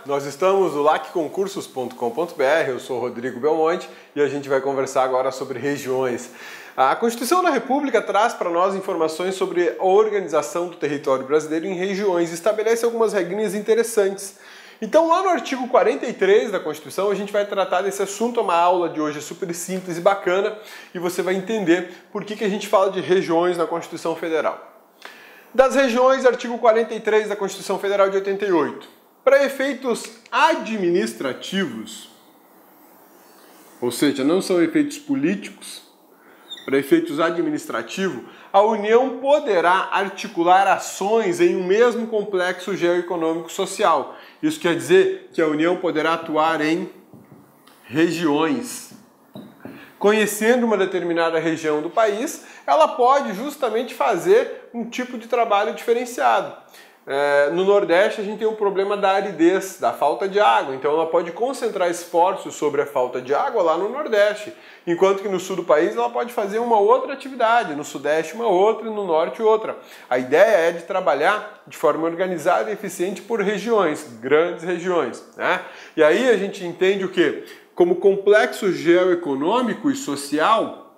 Nós estamos no lacconcursos.com.br, eu sou Rodrigo Belmonte e a gente vai conversar agora sobre regiões. A Constituição da República traz para nós informações sobre a organização do território brasileiro em regiões e estabelece algumas regrinhas interessantes. Então lá no artigo 43 da Constituição a gente vai tratar desse assunto, uma aula de hoje é super simples e bacana e você vai entender por que a gente fala de regiões na Constituição Federal. Das regiões, artigo 43 da Constituição Federal de 88. Para efeitos administrativos, ou seja, não são efeitos políticos, para efeitos administrativos, a União poderá articular ações em um mesmo complexo geoeconômico social. Isso quer dizer que a União poderá atuar em regiões. Conhecendo uma determinada região do país, ela pode justamente fazer um tipo de trabalho diferenciado. No Nordeste a gente tem um problema da aridez, da falta de água, então ela pode concentrar esforços sobre a falta de água lá no Nordeste, enquanto que no sul do país ela pode fazer uma outra atividade, no Sudeste uma outra e no Norte outra. A ideia é de trabalhar de forma organizada e eficiente por regiões, grandes regiões, né? E aí a gente entende o quê? Como complexo geoeconômico e social,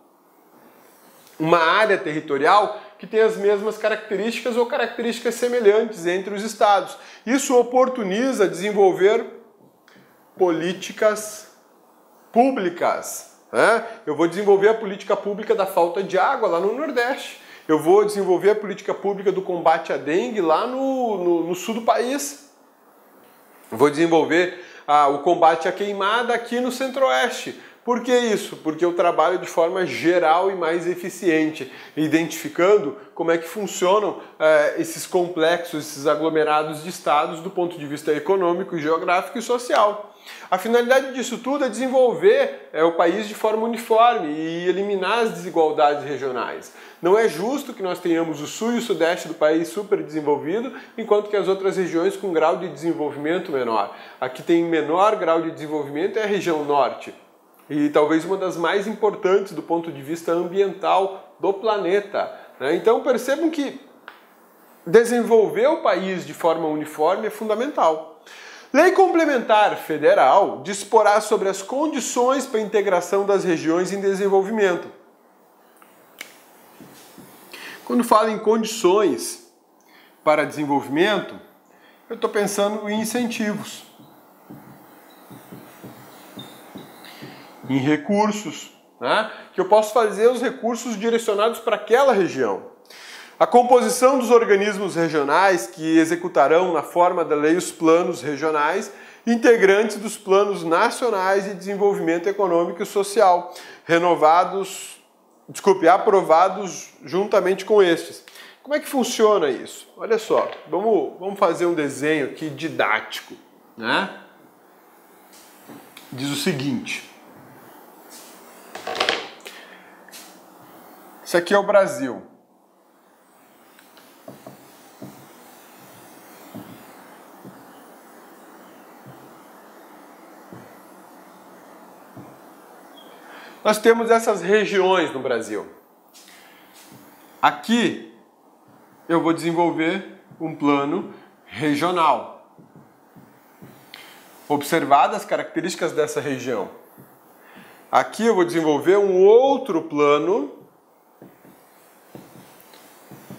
uma área territorial que tem as mesmas características ou características semelhantes entre os estados. Isso oportuniza desenvolver políticas públicas, né? Eu vou desenvolver a política pública da falta de água lá no Nordeste. Eu vou desenvolver a política pública do combate à dengue lá no sul do país. Vou desenvolver o combate à queimada aqui no Centro-Oeste. Por que isso? Porque eu trabalho de forma geral e mais eficiente, identificando como é que funcionam esses complexos, esses aglomerados de estados do ponto de vista econômico, geográfico e social. A finalidade disso tudo é desenvolver o país de forma uniforme e eliminar as desigualdades regionais. Não é justo que nós tenhamos o sul e o sudeste do país super desenvolvido, enquanto que as outras regiões com grau de desenvolvimento menor. Aqui tem menor grau de desenvolvimento é a região norte. E talvez uma das mais importantes do ponto de vista ambiental do planeta, né? Então percebam que desenvolver o país de forma uniforme é fundamental. Lei Complementar Federal disporá sobre as condições para a integração das regiões em desenvolvimento. Quando falo em condições para desenvolvimento, eu estou pensando em incentivos. Em recursos, né? Que eu posso fazer os recursos direcionados para aquela região. A composição dos organismos regionais que executarão na forma da lei os planos regionais, integrantes dos planos nacionais de desenvolvimento econômico e social, aprovados juntamente com estes. Como é que funciona isso? Olha só, vamos fazer um desenho aqui didático, né? Diz o seguinte. Isso aqui é o Brasil. Nós temos essas regiões no Brasil. Aqui eu vou desenvolver um plano regional. Observadas as características dessa região. Aqui eu vou desenvolver um outro plano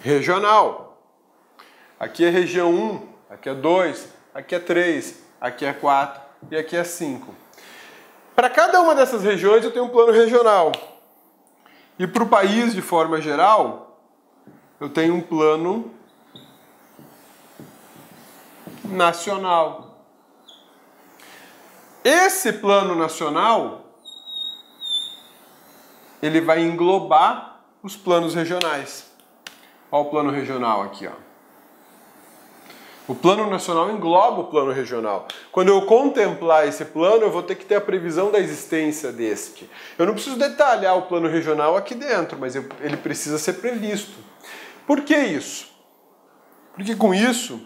regional. Aqui é região 1, aqui é 2, aqui é 3, aqui é 4 e aqui é 5. Para cada uma dessas regiões eu tenho um plano regional. E para o país de forma geral, eu tenho um plano nacional. Esse plano nacional, ele vai englobar os planos regionais. Olha o plano regional aqui, ó. O plano nacional engloba o plano regional. Quando eu contemplar esse plano, eu vou ter que ter a previsão da existência deste. Eu não preciso detalhar o plano regional aqui dentro, mas ele precisa ser previsto. Por que isso? Porque com isso,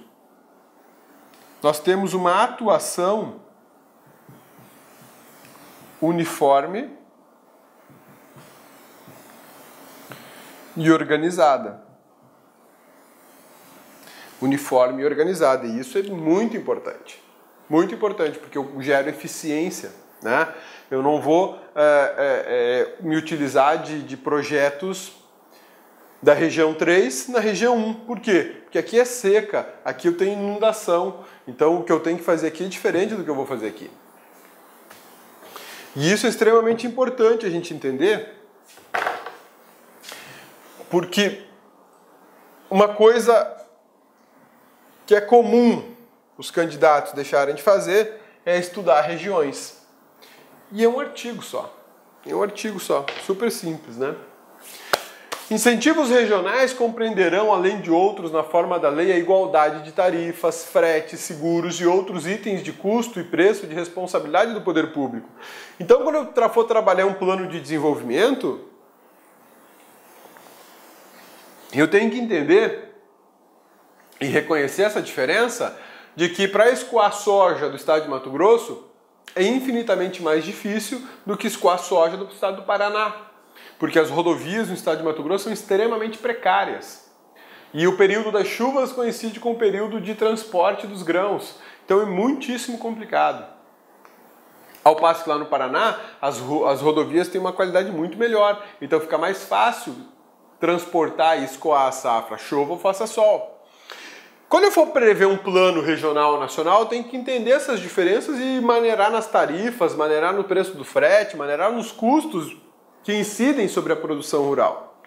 nós temos uma atuação uniforme e organizada. Uniforme e organizada, e isso é muito importante. Muito importante, porque eu gero eficiência, né? Eu não vou me utilizar de projetos da região 3 na região 1. Por quê? Porque aqui é seca, aqui eu tenho inundação. Então o que eu tenho que fazer aqui é diferente do que eu vou fazer aqui. E isso é extremamente importante a gente entender, porque uma coisa que é comum os candidatos deixarem de fazer é estudar regiões. E é um artigo só. É um artigo só. Super simples, né? Incentivos regionais compreenderão, além de outros, na forma da lei, a igualdade de tarifas, fretes, seguros e outros itens de custo e preço de responsabilidade do poder público. Então, quando eu for trabalhar um plano de desenvolvimento, eu tenho que entender e reconhecer essa diferença de que para escoar soja do estado de Mato Grosso é infinitamente mais difícil do que escoar soja do estado do Paraná. Porque as rodovias no estado de Mato Grosso são extremamente precárias. E o período das chuvas coincide com o período de transporte dos grãos. Então é muitíssimo complicado. Ao passo que lá no Paraná, as rodovias têm uma qualidade muito melhor. Então fica mais fácil transportar e escoar a safra, chova ou faça sol. Quando eu for prever um plano regional ou nacional, eu tenho que entender essas diferenças e maneirar nas tarifas, maneirar no preço do frete, maneirar nos custos que incidem sobre a produção rural.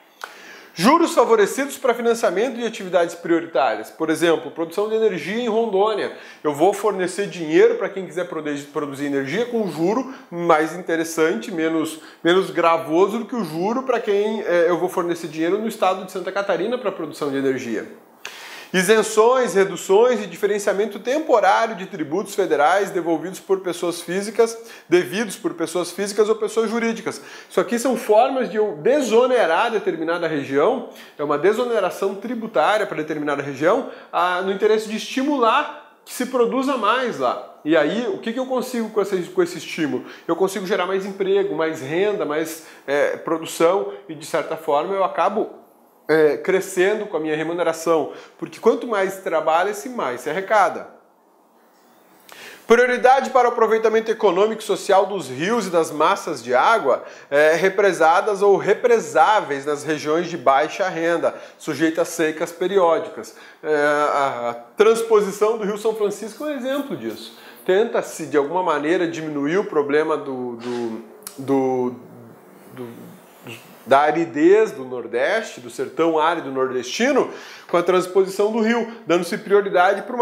Juros favorecidos para financiamento de atividades prioritárias. Por exemplo, produção de energia em Rondônia. Eu vou fornecer dinheiro para quem quiser produzir energia com juro mais interessante, menos gravoso do que o juro para quem eu vou fornecer dinheiro no estado de Santa Catarina para a produção de energia. Isenções, reduções e diferenciamento temporário de tributos federais devidos por pessoas físicas ou pessoas jurídicas. Isso aqui são formas de eu desonerar determinada região, é uma desoneração tributária para determinada região, no interesse de estimular que se produza mais lá. E aí, o que eu consigo com esse estímulo? Eu consigo gerar mais emprego, mais renda, mais produção e, de certa forma, eu acabo crescendo com a minha remuneração, porque quanto mais trabalha-se, mais se arrecada. Prioridade para o aproveitamento econômico e social dos rios e das massas de água represadas ou represáveis nas regiões de baixa renda, sujeitas a secas periódicas. A transposição do Rio São Francisco é um exemplo disso. Tenta-se, de alguma maneira, diminuir o problema da aridez do Nordeste, do sertão árido nordestino, com a transposição do rio, dando-se prioridade para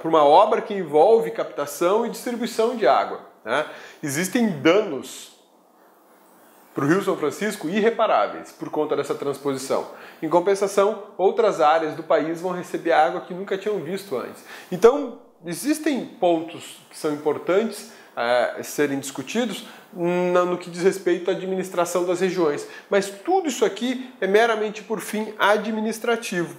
uma obra que envolve captação e distribuição de água, né? Existem danos para o Rio São Francisco irreparáveis por conta dessa transposição. Em compensação, outras áreas do país vão receber água que nunca tinham visto antes. Então, existem pontos que são importantes serem discutidos no que diz respeito à administração das regiões. Mas tudo isso aqui é meramente por fim administrativo.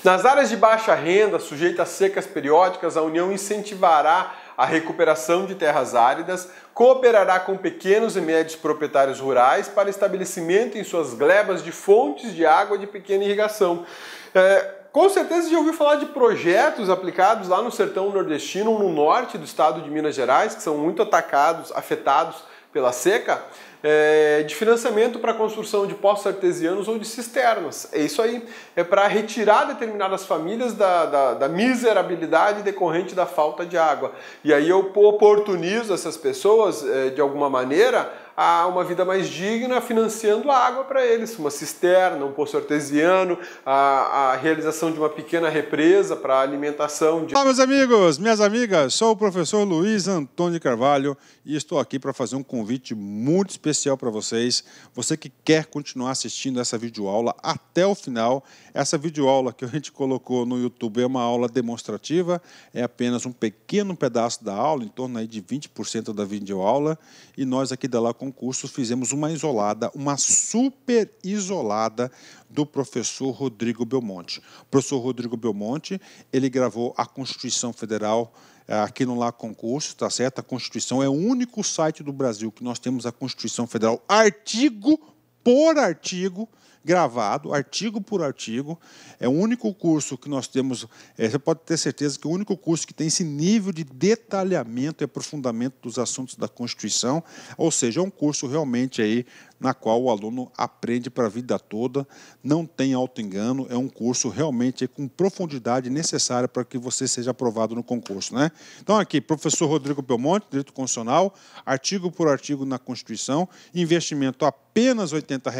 Nas áreas de baixa renda, sujeitas a secas periódicas, a União incentivará a recuperação de terras áridas, cooperará com pequenos e médios proprietários rurais para estabelecimento em suas glebas de fontes de água de pequena irrigação. Com certeza já ouviu falar de projetos aplicados lá no sertão nordestino, no norte do estado de Minas Gerais, que são muito afetados pela seca, de financiamento para a construção de poços artesianos ou de cisternas. É isso aí. É para retirar determinadas famílias da miserabilidade decorrente da falta de água. E aí eu oportunizo essas pessoas, de alguma maneira, a uma vida mais digna, financiando a água para eles, uma cisterna, um poço artesiano, a realização de uma pequena represa para a alimentação de... Olá, meus amigos, minhas amigas, sou o professor Luiz Antônio de Carvalho e estou aqui para fazer um convite muito especial para vocês. Você que quer continuar assistindo essa videoaula até o final, essa videoaula que a gente colocou no YouTube é uma aula demonstrativa, é apenas um pequeno pedaço da aula, em torno aí de 20% da videoaula, e nós aqui da La Concursos fizemos uma isolada, uma super isolada do professor Rodrigo Belmonte. O professor Rodrigo Belmonte, ele gravou a Constituição Federal aqui no La Concursos, tá certo? A Constituição é o único site do Brasil que nós temos a Constituição Federal artigo por artigo, gravado, artigo por artigo. É o único curso que nós temos, você pode ter certeza que é o único curso que tem esse nível de detalhamento e aprofundamento dos assuntos da Constituição, ou seja, é um curso realmente aí na qual o aluno aprende para a vida toda, não tem auto-engano, é um curso realmente com profundidade necessária para que você seja aprovado no concurso, né? Então aqui, professor Rodrigo Belmonte, Direito Constitucional, artigo por artigo na Constituição, investimento apenas R$ 80,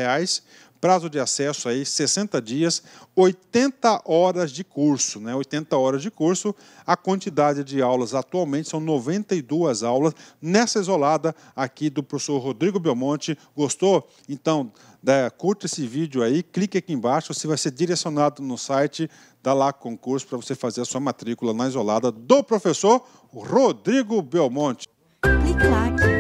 prazo de acesso aí 60 dias, 80 horas de curso, né? 80 horas de curso, a quantidade de aulas atualmente são 92 aulas, nessa isolada aqui do professor Rodrigo Belmonte. Gostou? Então, curta esse vídeo aí, clique aqui embaixo, você vai ser direcionado no site da LAC Concurso para você fazer a sua matrícula na isolada do professor Rodrigo Belmonte. Clique lá.